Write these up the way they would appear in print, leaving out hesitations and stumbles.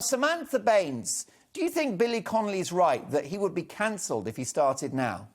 Samantha Baines, do you think Billy Connolly's right that he would be cancelled if he started now?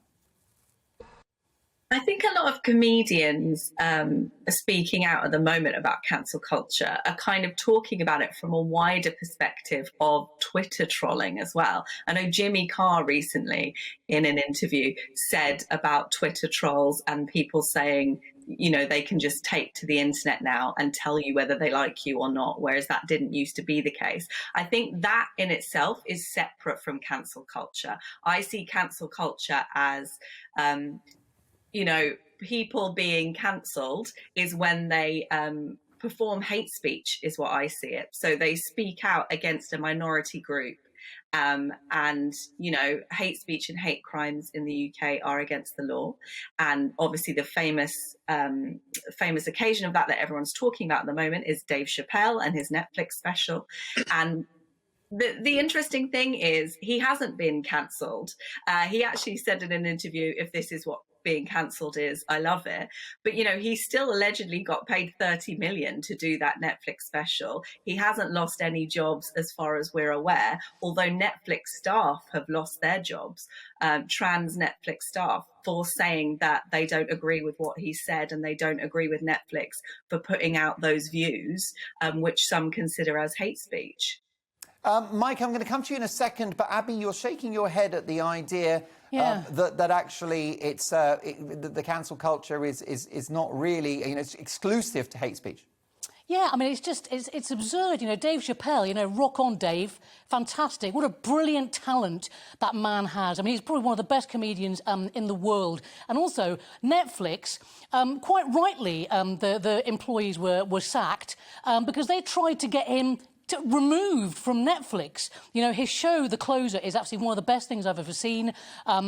I think a lot of comedians are speaking out at the moment about cancel culture are kind of talking about it from a wider perspective of Twitter trolling as well. I know Jimmy Carr recently in an interview said about Twitter trolls and people saying, you know, they can just take to the internet now and tell you whether they like you or not, whereas that didn't used to be the case. I think that in itself is separate from cancel culture. I see cancel culture as you know, people being cancelled is when they perform hate speech, is what I see it. So they speak out against a minority group. And, you know, hate speech and hate crimes in the UK are against the law. And obviously the famous occasion of that everyone's talking about at the moment is Dave Chappelle and his Netflix special. And the interesting thing is he hasn't been cancelled. He actually said in an interview, if this is what being cancelled is, I love it. But, you know, he still allegedly got paid 30 million to do that Netflix special. He hasn't lost any jobs as far as we're aware, although Netflix staff have lost their jobs, trans Netflix staff, for saying that they don't agree with what he said and they don't agree with Netflix for putting out those views, which some consider as hate speech. Mike, I'm going to come to you in a second, but Abby, you're shaking your head at the idea that actually it's the cancel culture is not really, you know, it's exclusive to hate speech. Yeah, I mean, it's absurd. You know, Dave Chappelle, you know, rock on, Dave. Fantastic. What a brilliant talent that man has. I mean, he's probably one of the best comedians in the world. And also, Netflix, quite rightly, the employees were sacked because they tried to get him removed from Netflix. You know, his show, The Closer, is absolutely one of the best things I've ever seen.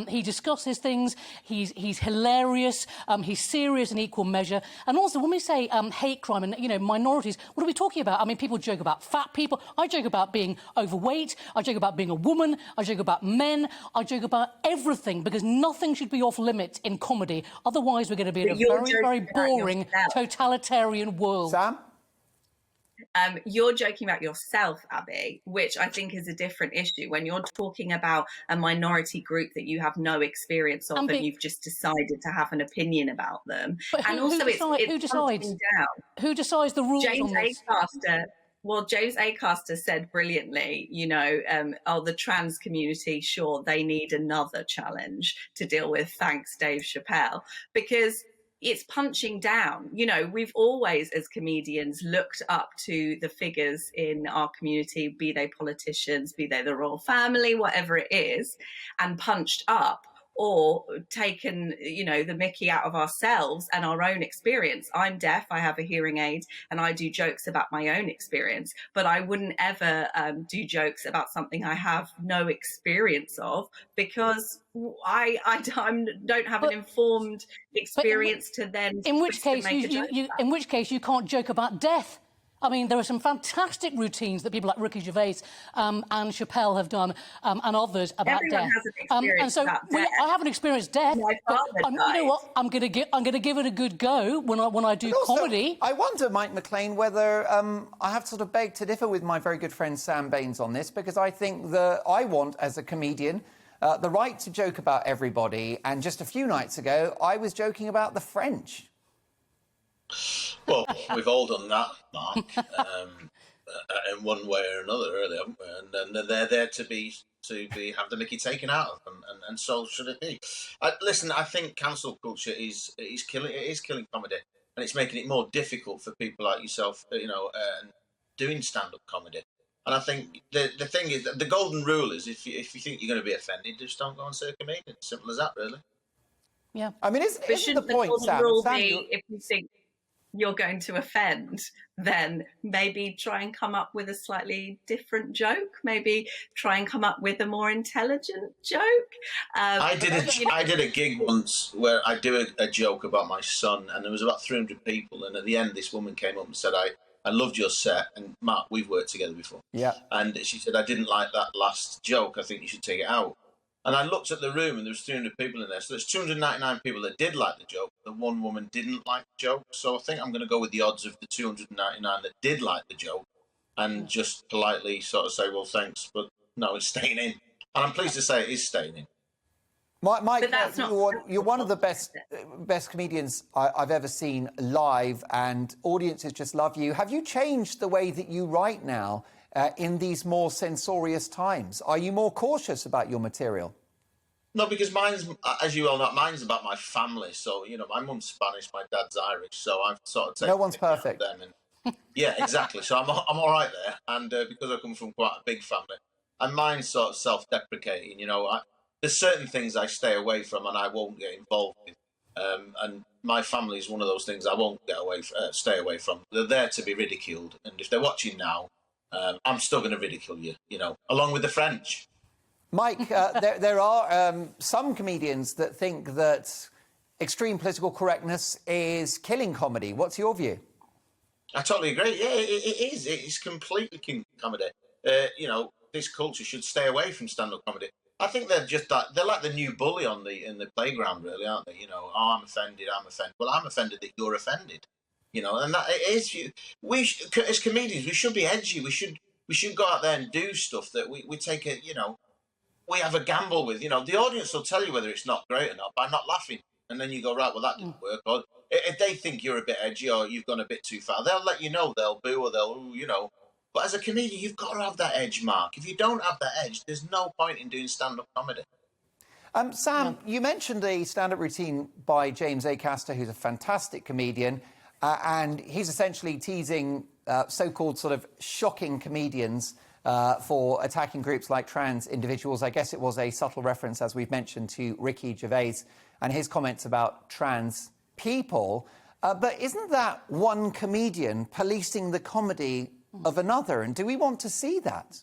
He discusses things. He's hilarious. He's serious in equal measure. And also, when we say hate crime and, you know, minorities, what are we talking about? I mean, people joke about fat people. I joke about being overweight. I joke about being a woman. I joke about men. I joke about everything, because nothing should be off limits in comedy. Otherwise, we're going to be in a very, very boring, totalitarian world. Sam? You're joking about yourself, Abby, which I think is a different issue. When you're talking about a minority group that you have no experience of and you've just decided to have an opinion about them. But and also, who decides? Who decides the rules on this? James Acaster said brilliantly, you know, the trans community, sure, they need another challenge to deal with, thanks Dave Chappelle, because it's punching down. You know, we've always, as comedians, looked up to the figures in our community, be they politicians, be they the royal family, whatever it is, and punched up or taken, you know, the mickey out of ourselves and our own experience. I'm deaf, I have a hearing aid, and I do jokes about my own experience, but I wouldn't ever do jokes about something I have no experience of, because I don't have an informed experience to then. In which case, in which case, you can't joke about death. I mean, there are some fantastic routines that people like Ricky Gervais and Chappelle have done, and others about Everyone death. Has an experience about death. I haven't experienced death. My father died. You know what? I'm going to give it a good go when I do comedy. I wonder, Mike McLean, whether I have to sort of beg to differ with my very good friend Sam Baines on this, because I think that I want, as a comedian, the right to joke about everybody. And just a few nights ago, I was joking about the French. Well, we've all done that, Mark, in one way or another, really, haven't we? And they're there to have the mickey taken out of them, and so should it be. Listen, I think cancel culture is killing comedy, and it's making it more difficult for people like yourself, you know, doing stand-up comedy. And I think the thing is, the golden rule is, if you think you're going to be offended, just don't go and say a comedian. Simple as that, really. Yeah. I mean, isn't the point, Sam? If you think you're going to offend, then maybe try and come up with a slightly different joke. Maybe try and come up with a more intelligent joke. I did a gig once where I do a joke about my son, and there was about 300 people, and at the end this woman came up and said, I loved your set, and Mark, we've worked together before. Yeah. And she said, I didn't like that last joke, I think you should take it out. And I looked at the room, and there was 300 people in there. So there's 299 people that did like the joke. The one woman didn't like the joke. So I think I'm going to go with the odds of the 299 that did like the joke and just politely sort of say, well, thanks, but no, it's staying in. And I'm pleased to say it is staying in. Mike, that's not you're one of the best comedians I've ever seen live, and audiences just love you. Have you changed the way that you write now in these more censorious times? Are you more cautious about your material? No, because mine's, as you all know, mine's about my family. So, you know, my mum's Spanish, my dad's Irish. So I've sort of taken No one's perfect. them. And, yeah, exactly. So I'm all right there. And because I come from quite a big family, and mine's sort of self-deprecating, you know, there's certain things I stay away from and I won't get involved with. And my family is one of those things I won't stay away from. They're there to be ridiculed. And if they're watching now, I'm still going to ridicule you, you know, along with the French. Mike, there are some comedians that think that extreme political correctness is killing comedy. What's your view? I totally agree. Yeah, it is. It's completely killing comedy. You know, this culture should stay away from stand-up comedy. I think they're like the new bully in the playground, really, aren't they? You know, oh, I'm offended. Well, I'm offended that you're offended. You know, and that it is. As comedians, we should be edgy. We should go out there and do stuff that we take a, you know, we have a gamble with. You know, the audience will tell you whether it's not great or not by not laughing, and then you go, right, well, that didn't work. Or if they think you're a bit edgy or you've gone a bit too far, they'll let you know. They'll boo or they'll, you know. But as a comedian, you've got to have that edge, Mark. If you don't have that edge, there's no point in doing stand-up comedy. Sam, you mentioned a stand-up routine by James Acaster, who's a fantastic comedian, and he's essentially teasing so-called sort of shocking comedians for attacking groups like trans individuals. I guess it was a subtle reference, as we've mentioned, to Ricky Gervais and his comments about trans people. But isn't that one comedian policing the comedy of another? And do we want to see that?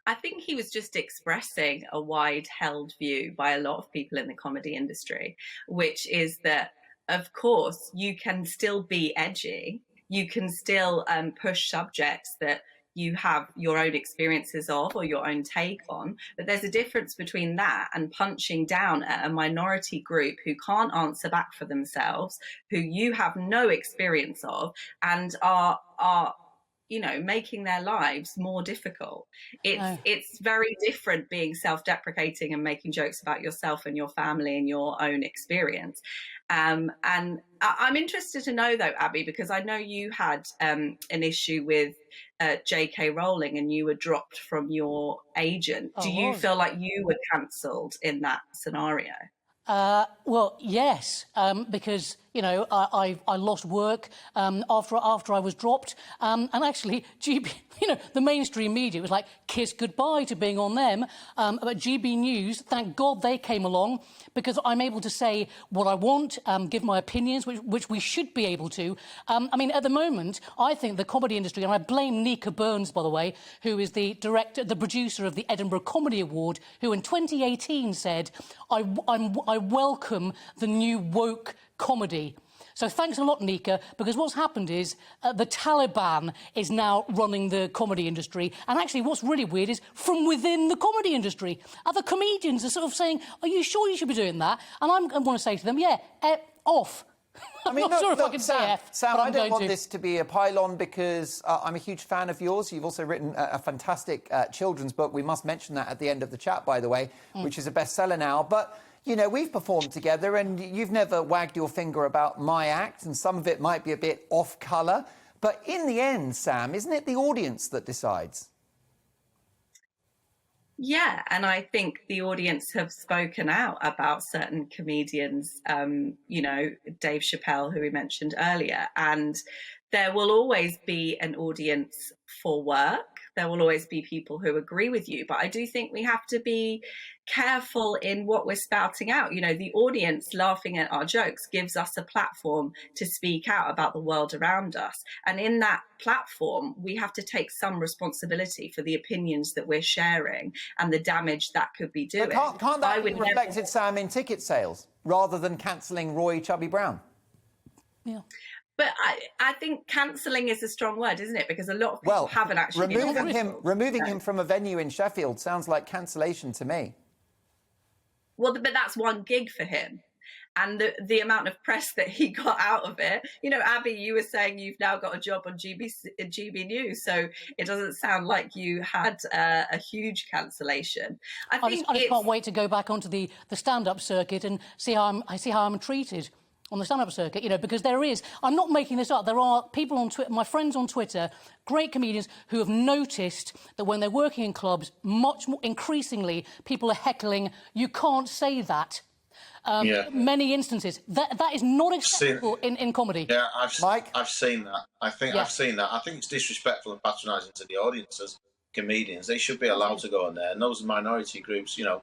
I think he was just expressing a wide-held view by a lot of people in the comedy industry, which is that, of course, you can still be edgy. You can still push subjects that you have your own experiences of or your own take on. But there's a difference between that and punching down at a minority group who can't answer back for themselves, who you have no experience of, and are you know, making their lives more difficult. It's very different being self-deprecating and making jokes about yourself and your family and your own experience. And I'm interested to know, though, Abby, because I know you had an issue with J.K. Rowling and you were dropped from your agent. Do you feel like you were cancelled in that scenario? Well, yes, because, you know, I lost work after I was dropped. And actually, you know, the mainstream media was like, kiss goodbye to being on them. But GBNews, thank God they came along, because I'm able to say what I want, give my opinions, which we should be able to. I mean, at the moment, I think the comedy industry, and I blame Nika Burns, by the way, who is the producer of the Edinburgh Comedy Award, who in 2018 said, I welcome the new woke comedy. So thanks a lot, Nika, because what's happened is the Taliban is now running the comedy industry. And actually what's really weird is from within the comedy industry, other comedians are sort of saying, are you sure you should be doing that? And I want to say to them, yeah, off. I'm not sure if I can say F. Sam, I don't want this to be a pylon because I'm a huge fan of yours. You've also written a fantastic children's book. We must mention that at the end of the chat, by the way, which is a bestseller now. But you know, we've performed together and you've never wagged your finger about my act, and some of it might be a bit off colour. But in the end, Sam, isn't it the audience that decides? Yeah, and I think the audience have spoken out about certain comedians, you know, Dave Chappelle, who we mentioned earlier, and there will always be an audience for work. There will always be people who agree with you. But I do think we have to be careful in what we're spouting out. You know, the audience laughing at our jokes gives us a platform to speak out about the world around us. And in that platform, we have to take some responsibility for the opinions that we're sharing and the damage that could be doing. But can't that be reflected, Sam, in ticket sales rather than cancelling Roy Chubby Brown? Yeah. But I think cancelling is a strong word, isn't it? Because a lot of people haven't actually... Removing him from a venue in Sheffield sounds like cancellation to me. Well, but that's one gig for him. and the amount of press that he got out of it. You know, Abby, you were saying you've now got a job on GB News, so it doesn't sound like you had a huge cancellation. I just can't wait to go back onto the stand-up circuit and see how I'm treated on the stand-up circuit, you know, because I'm not making this up, there are people on Twitter, my friends on Twitter, great comedians, who have noticed that when they're working in clubs, much more increasingly, people are heckling, you can't say that. Many instances. That is not acceptable in comedy. Yeah, Mike? I've seen that. I've seen that. I think it's disrespectful and patronising to the audience as comedians. They should be allowed to go on there. And those minority groups, you know,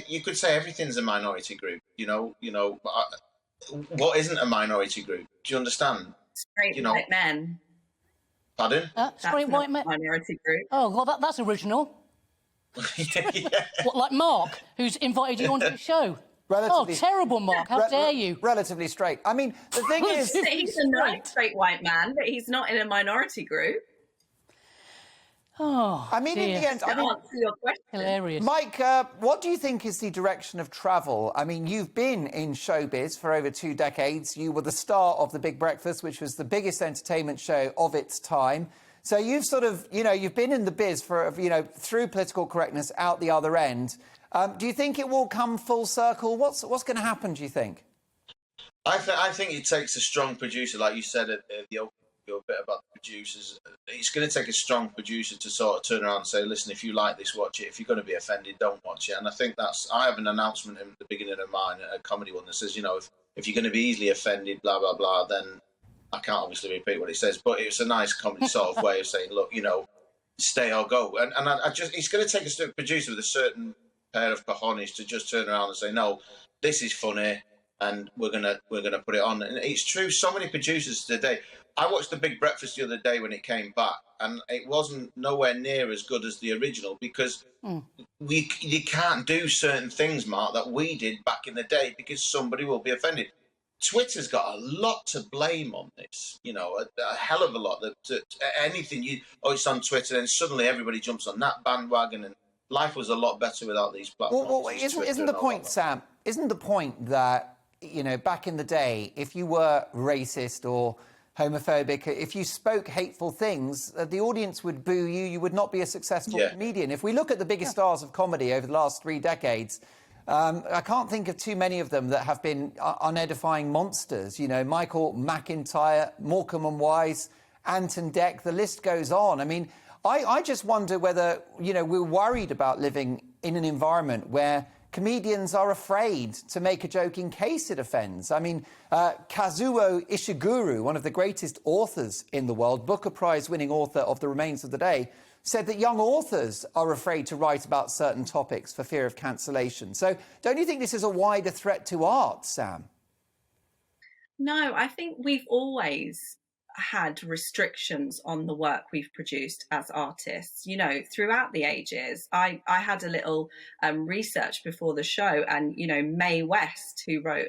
you could say everything's a minority group. You know, what isn't a minority group? Do you understand? Straight white men. Pardon? Straight white men. Minority group. Oh, well, that's original. Yeah. What, like Mark, who's invited you onto the show? Relatively, terrible, Mark. How dare you? Relatively straight. I mean, the thing is... He's a nice straight white man, but he's not in a minority group. Oh, I mean, dear. in the end... I mean, answer your question. Hilarious. Mike, what do you think is the direction of travel? I mean, you've been in showbiz for over 2 decades. You were the star of The Big Breakfast, which was the biggest entertainment show of its time. So you've sort of, you know, you've been in the biz for, you know, through political correctness out the other end. Do you think it will come full circle? What's going to happen, do you think? I think it takes a strong producer, like you said at the opening bit about the producers. It's going to take a strong producer to sort of turn around and say, listen, if you like this, watch it. If you're going to be offended, don't watch it. And I think I have an announcement in the beginning of mine, a comedy one, that says, you know, if you're going to be easily offended, blah, blah, blah, then I can't obviously repeat what it says, but it's a nice comedy sort of way of saying, look, you know, stay or go. And it's going to take a producer with a certain pair of cojones to just turn around and say, no, this is funny, and we're gonna put it on. And it's true. So many producers today. I watched The Big Breakfast the other day when it came back, and it wasn't nowhere near as good as the original because you can't do certain things, Mark, that we did back in the day because somebody will be offended. Twitter's got a lot to blame on this, you know, a hell of a lot. Anything it's on Twitter, and suddenly everybody jumps on that bandwagon, and life was a lot better without these platforms. Well, isn't the point, Sam? Isn't the point that, you know, back in the day, if you were racist or homophobic, if you spoke hateful things, the audience would boo you. You would not be a successful comedian. If we look at the biggest stars of comedy over the last 3 decades. I can't think of too many of them that have been unedifying monsters. You know, Michael McIntyre, Morecambe and Wise, Anton Deck, the list goes on. I mean, I just wonder whether, you know, we're worried about living in an environment where comedians are afraid to make a joke in case it offends. I mean, Kazuo Ishiguro, one of the greatest authors in the world, Booker Prize-winning author of The Remains of the Day, said that young authors are afraid to write about certain topics for fear of cancellation. So don't you think this is a wider threat to art, Sam? No, I think we've always had restrictions on the work we've produced as artists, you know, throughout the ages. I had a little research before the show, and, you know, Mae West, who wrote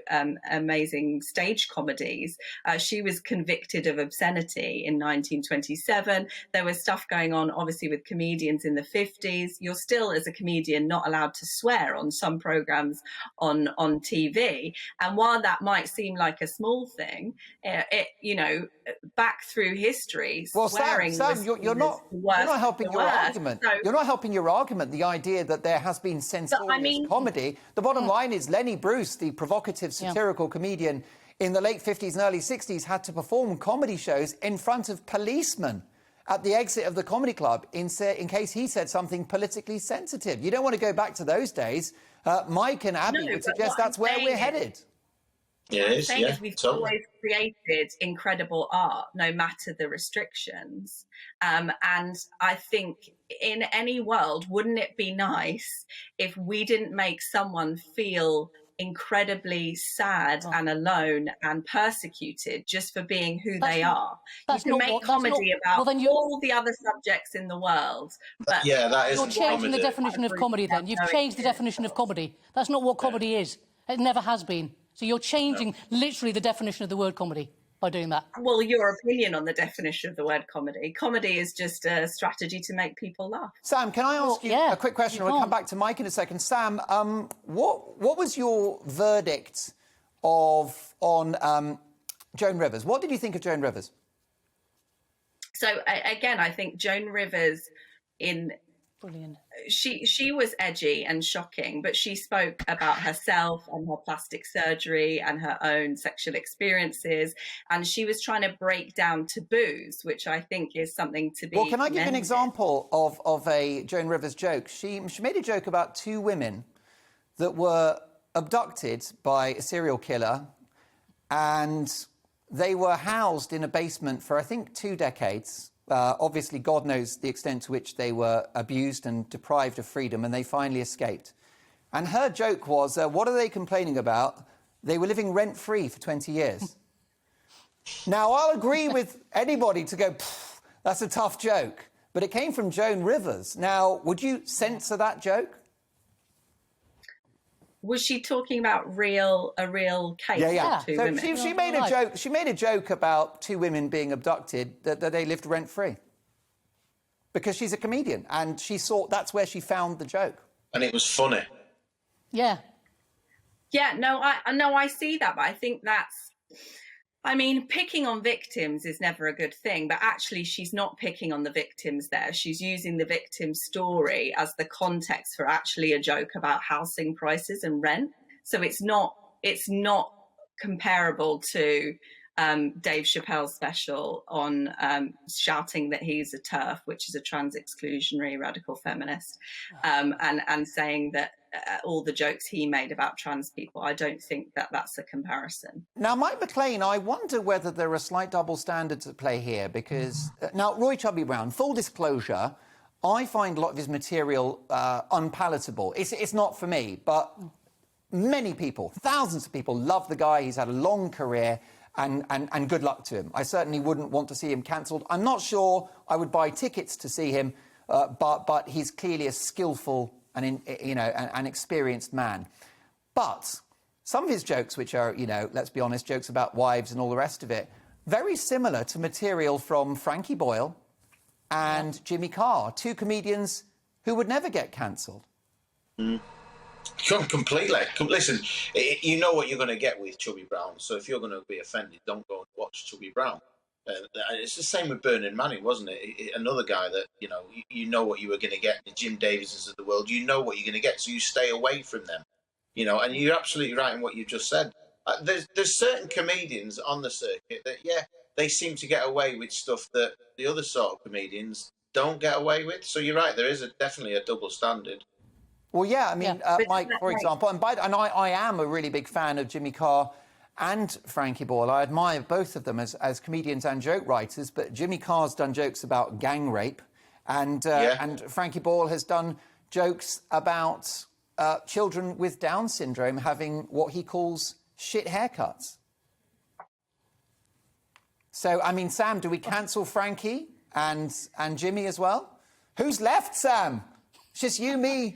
amazing stage comedies, she was convicted of obscenity in 1927. There was stuff going on, obviously, with comedians in the 50s. You're still, as a comedian, not allowed to swear on some programs on TV. And while that might seem like a small thing, it you know, back through history, well, swearing Sam, you're not helping your argument. So, you're not helping your argument. The idea that there has been censorious comedy. The bottom line is Lenny Bruce, the provocative, satirical comedian in the late 50s and early 60s, had to perform comedy shows in front of policemen at the exit of the comedy club in case he said something politically sensitive. You don't want to go back to those days. Mike and Abby would suggest that's where we're headed. Yeah, what I'm saying is we've always created incredible art, no matter the restrictions. And I think in any world, wouldn't it be nice if we didn't make someone feel incredibly sad and alone and persecuted just for being who they are? You can make comedy about all the other subjects in the world. But that is you're changing the definition of comedy then. You've changed the definition of comedy. That's not what comedy is. It never has been. So you're changing literally the definition of the word comedy. by doing that? Well, your opinion on the definition of the word comedy. Comedy is just a strategy to make people laugh. Sam, can I ask you a quick question? We'll come back to Mike in a second. Sam, what was your verdict on Joan Rivers? What did you think of Joan Rivers? So again, I think Joan Rivers Brilliant. She was edgy and shocking, but she spoke about herself and her plastic surgery and her own sexual experiences, and she was trying to break down taboos, which I think is something to be. Well, can I give you an commended. example of a Joan Rivers joke? She made a joke about two women that were abducted by a serial killer, and they were housed in a basement for, I think, 2 decades. Obviously, God knows the extent to which they were abused and deprived of freedom, and they finally escaped. And her joke was, what are they complaining about? They were living rent-free for 20 years. Now, I'll agree with anybody to go, that's a tough joke. But it came from Joan Rivers. Now, would you censor that joke? Was she talking about a real case? Yeah. Of two So women? she made a joke. She made a joke about two women being abducted that they lived rent free, because she's a comedian and she thought that's where she found the joke. And it was funny. Yeah. Yeah, no, I see that, but I think I mean, picking on victims is never a good thing, but actually she's not picking on the victims there. She's using the victim's story as the context for actually a joke about housing prices and rent. So it's not comparable to Dave Chappelle's special on shouting that he's a TERF, which is a trans exclusionary radical feminist, and saying that all the jokes he made about trans people. I don't think that that's a comparison. Now, Mike McLean, I wonder whether there are slight double standards at play here, because now, Roy Chubby Brown, full disclosure, I find a lot of his material unpalatable. It's not for me, but many people, thousands of people, love the guy. He's had a long career, and good luck to him. I certainly wouldn't want to see him cancelled. I'm not sure I would buy tickets to see him, but he's clearly a skillful and an experienced man. But some of his jokes, which are, let's be honest, jokes about wives and all the rest of it, very similar to material from Frankie Boyle and Jimmy Carr, two comedians who would never get cancelled. Completely. Listen, you know what you're going to get with Chubby Brown, so if you're going to be offended, don't go and watch Chubby Brown. It's the same with Bernard Manning, wasn't it? Another guy that, you know what you were going to get, the Jim Davises of the world, you know what you're going to get, so you stay away from them. And you're absolutely right in what you just said. There's certain comedians on the circuit that, they seem to get away with stuff that the other sort of comedians don't get away with. So you're right, there is definitely a double standard. Well, yeah, I mean, Mike, for example, and I am a really big fan of Jimmy Carr and Frankie Boyle. I admire both of them as comedians and joke writers, but Jimmy Carr's done jokes about gang rape, and Frankie Boyle has done jokes about children with Down syndrome having what he calls shit haircuts. So, I mean, Sam, do we cancel Frankie and Jimmy as well? Who's left, Sam? It's just you, me,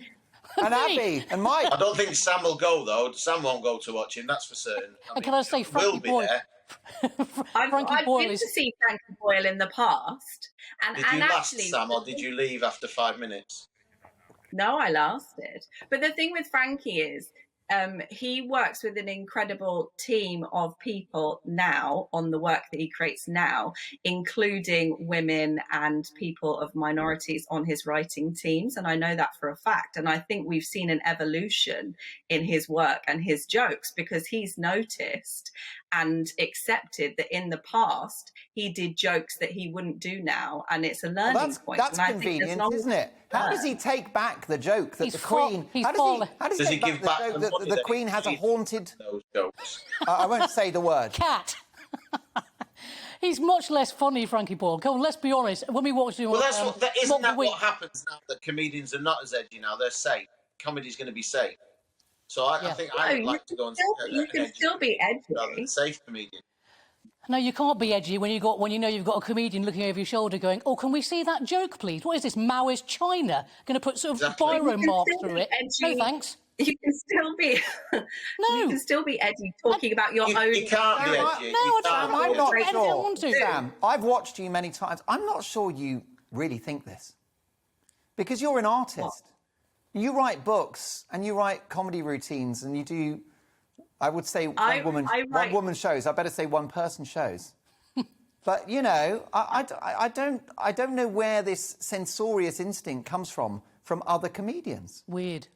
and Abby and Mike. I don't think Sam will go, though. Sam won't go to watch him, that's for certain. Can I say Frankie Boyle? I've been to see Frankie Boyle in the past. Did you last, Sam, or did you leave after 5 minutes? No, I lasted. But the thing with Frankie is he works with an incredible team of people now on the work that he creates now, including women and people of minorities on his writing teams. And I know that for a fact. And I think we've seen an evolution in his work and his jokes, because he's noticed and accepted that in the past he did jokes that he wouldn't do now, and it's a learning point. That's convenient, isn't it? How does he take back the joke that the Queen? How does he take back the joke that the Queen has a haunted? Those jokes. I won't say the word. Cat. He's much less funny, Frankie Boyle. Come on, let's be honest. When we watched him, isn't that what happens now? That comedians are not as edgy now. They're safe. Comedy's going to be safe. So I think I'd like to go and you can still be edgy. Safe comedian. No, you can't be edgy when you know you've got a comedian looking over your shoulder going, "Oh, can we see that joke, please? What is this, Maoist China? Going to put sort of biro marks through it? No, thanks." You can still be you can still be edgy talking about your own. You can't be edgy. I'm not I don't want sure. to. Sam, I've watched you many times. I'm not sure you really think this. Because you're an artist. What? You write books and you write comedy routines and you do, I would say, one-woman shows. I better say one-person shows. But, you know, I don't know where this censorious instinct comes from other comedians. Weird.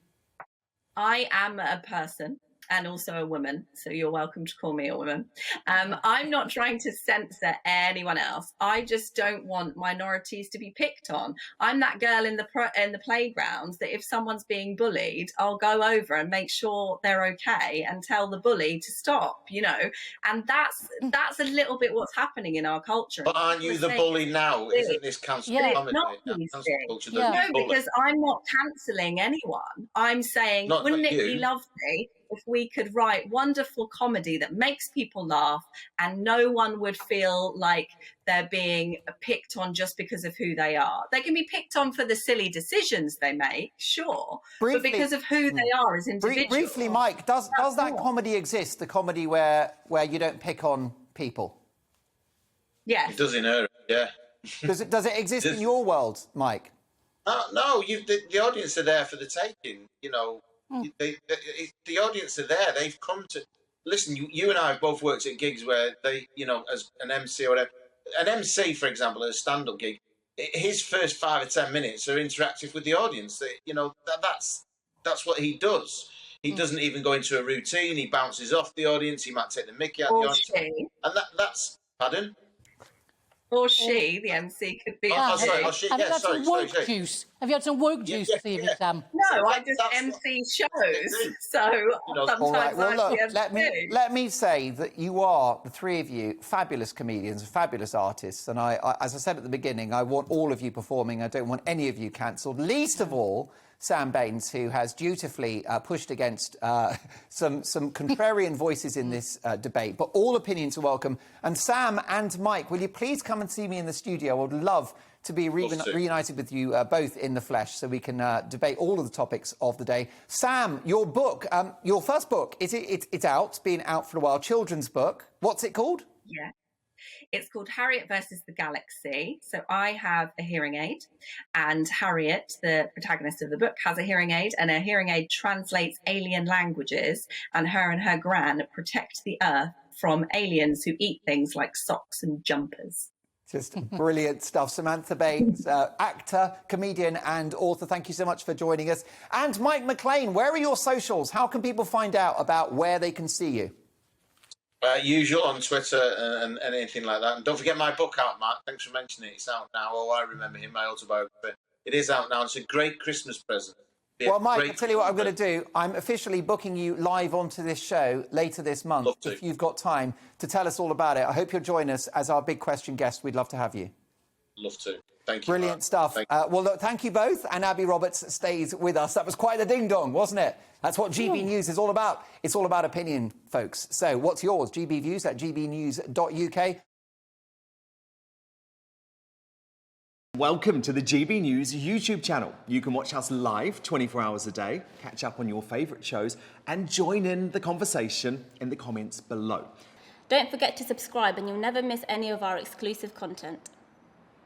I am a person and also a woman, so you're welcome to call me a woman. I'm not trying to censor anyone else. I just don't want minorities to be picked on. I'm that girl in the playgrounds that if someone's being bullied, I'll go over and make sure they're okay and tell the bully to stop, you know. And that's a little bit what's happening in our culture. But aren't you the bully now? Isn't this cancelled comedy? Not No, because I'm not cancelling anyone. I'm saying, wouldn't it be lovely if we could write wonderful comedy that makes people laugh and no one would feel like they're being picked on just because of who they are? They can be picked on for the silly decisions they make, sure, but because of who they are as individuals. Briefly, Mike, does that comedy exist, the comedy where you don't pick on people? Yes. It does in her, yeah. Does it exist in your world, Mike? No, the audience are there for the taking, you know. The audience are there. They've come to listen. You and I have both worked at gigs where they, you know, as an MC or whatever. An MC, for example, at a stand-up gig, his first 5 or 10 minutes are interactive with the audience. You know, that's what he does. He doesn't even go into a routine. He bounces off the audience. He might take the mickey out of the audience. And that's pardon. Or she, the MC, could be. Have you had some woke juice? Have you had some woke juice this evening, Sam? No, I just MC shows. So sometimes all right. Well, look, let me say that you are, the three of you, fabulous comedians, fabulous artists. And I, as I said at the beginning, I want all of you performing. I don't want any of you cancelled. Least of all, Sam Baines, who has dutifully pushed against some contrarian voices in this debate. But all opinions are welcome. And Sam and Mike, will you please come and see me in the studio? I would love to be reunited with you both in the flesh so we can debate all of the topics of the day. Sam, your book, your first book, it's out. It's been out for a while. Children's book. What's it called? Yeah. It's called Harriet versus the Galaxy. So I have a hearing aid and Harriet, the protagonist of the book, has a hearing aid, and her hearing aid translates alien languages, and her gran protect the earth from aliens who eat things like socks and jumpers. Just brilliant stuff. Samantha Baines, actor, comedian and author, thank you so much for joining us. And Mike McLean, where are your socials? How can people find out about where they can see you? Usual on Twitter and anything like that. And don't forget my book out, Mark. Thanks for mentioning it. It's out now. Oh, I remember him, my autobiography. It is out now. It's a great Christmas present. Well, Mike, I'll tell you what I'm going to do. I'm officially booking you live onto this show later this month. If you've got time to tell us all about it. I hope you'll join us as our big question guest. We'd love to have you. Love to. Thank you. Brilliant Mark. stuff. Well, look, thank you both. And Abby Roberts stays with us. That was quite the ding-dong, wasn't it? That's what GB News is all about. It's all about opinion, folks. So what's yours? GB Views at gbnews.uk. Welcome to the GB News YouTube channel. You can watch us live 24 hours a day, catch up on your favourite shows and join in the conversation in the comments below. Don't forget to subscribe and you'll never miss any of our exclusive content.